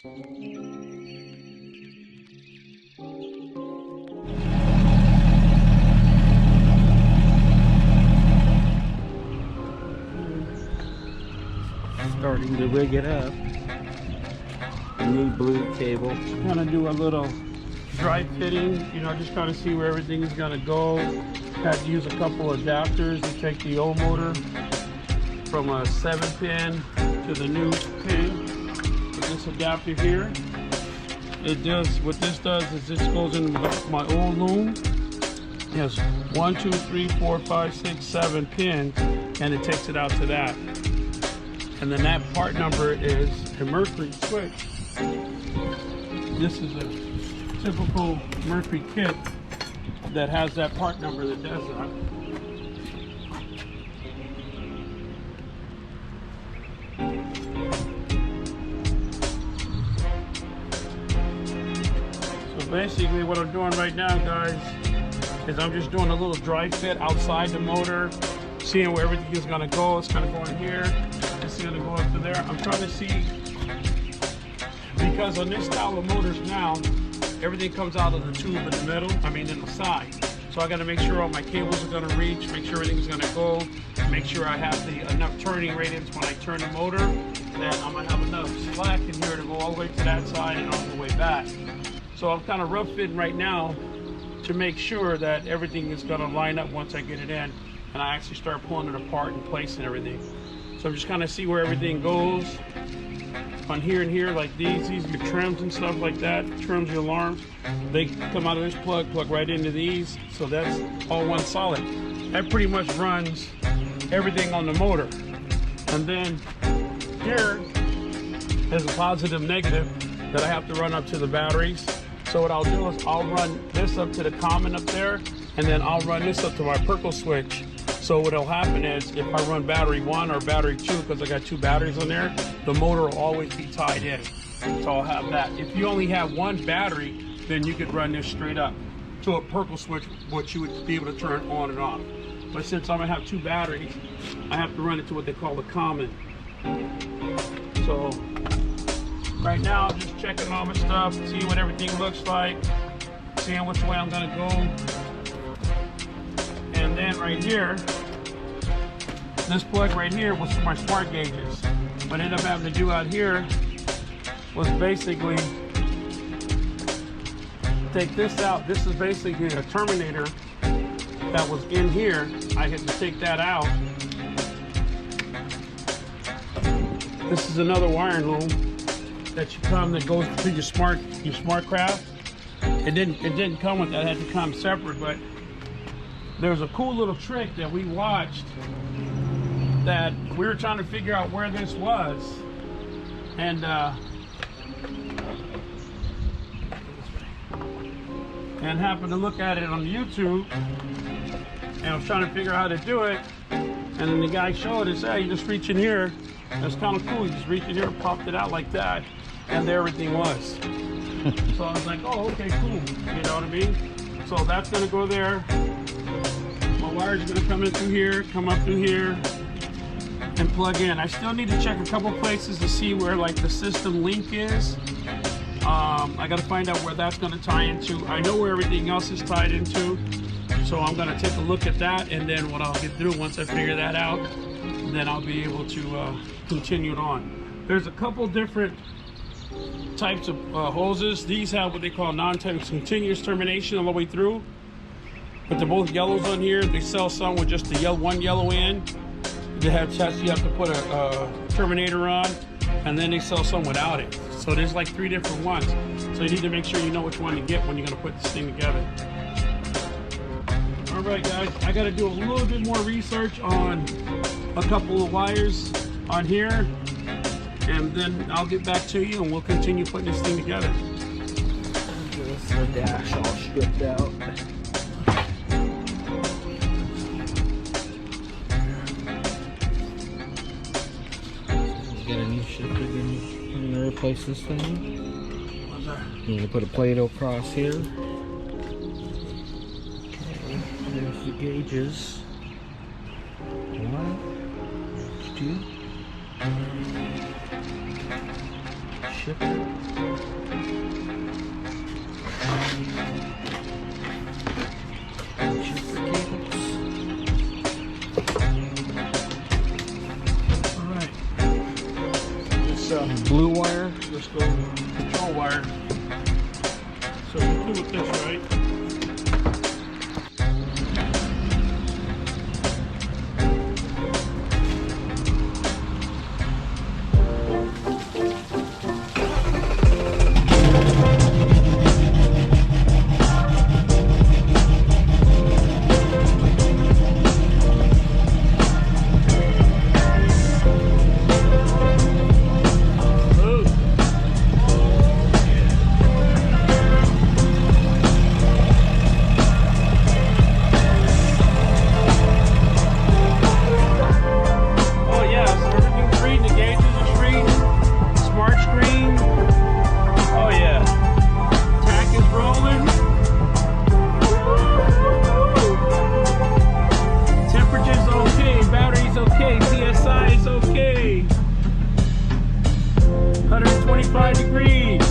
Starting to rig it up. New blue cable. Kind of do a little dry fitting, you know, just kind of see where everything is going to go. Had to use a couple adapters to take the old motor from a 7-pin to the new pin. With this adapter here, it does, what this does is this goes into my old loom. It has 1, 2, 3, 4, 5, 6, 7 pins, and it takes it out to that. And then that part number is a Mercury switch. This is a typical Mercury kit that has that part number that does that. So basically what I'm doing right now, guys, is I'm just doing a little dry fit outside the motor, seeing where everything is going to go. It's going to go in here. It's going to go up to there. I'm trying to see, because on this style of motors now, everything comes out of the tube in the middle, in the side. So I got to make sure all my cables are going to reach, make sure everything's going to go, make sure I have enough turning radius when I turn the motor, that I'm going to have enough slack in here to go all the way to that side and all the way back. So I'm kind of rough fitting right now to make sure that everything is going to line up once I get it in and I actually start pulling it apart and placing everything. So I'm just kind of see where everything goes on here and here, like these are your trims and stuff like that, trims, your alarms. They come out of this plug right into these, so that's all one solid. That pretty much runs everything on the motor. And then here is a positive, negative that I have to run up to the batteries. So what I'll do is I'll run this up to the common up there, and then I'll run this up to my ProXS switch. So what'll happen is if I run battery 1 or battery 2, because I got 2 batteries on there, the motor will always be tied in. So I'll have that. If you only have 1 battery, then you could run this straight up to a ProXS switch, which you would be able to turn on and off. But since I'm gonna have 2 batteries, I have to run it to what they call the common. So right now I'm just checking all my stuff, seeing what everything looks like, seeing which way I'm gonna go. And then right here, this plug right here was for my smart gauges. What I ended up having to do out here was basically take this out. This is basically a terminator that was in here. I had to take that out. This is another wiring loom that goes to your smart craft. It didn't come with that. It had to come separate, but there's a cool little trick that we watched that we were trying to figure out where this was, and happened to look at it on YouTube, and I was trying to figure out how to do it, and then the guy showed us, hey, you just reach in here. It's kind of cool. You just reach in here, popped it out like that, and there everything was. So I was like, oh, okay, cool. You know what I mean? So that's gonna go there. My wire's gonna come in through here, come up through here, and plug in. I still need to check a couple places to see where like the system link is. I gotta find out where that's gonna tie into. I know where everything else is tied into, so I'm gonna take a look at that, and then what I'll get through once I figure that out, then I'll be able to continue it on. There's a couple different types of hoses. These have what they call continuous termination all the way through, but they're both yellows on here. They sell some with just the one yellow end. They have tests you have to put a terminator on, and then they sell some without it. So there's like 3 different ones. So you need to make sure you know which one to get when you're gonna put this thing together. All right, guys, I gotta do a little bit more research on a couple of wires on here, and then I'll get back to you and we'll continue putting this thing together. This is the dash all stripped out. Get a new shifter again. I'm gonna replace this thing. I'm gonna put a plate across here. Okay, there's the gauges. 1, 2. shifter. Shifter cables. Alright. This Blue wire. let's go control wire. So you do with this, right? Okay, PSI is okay. 125 degrees.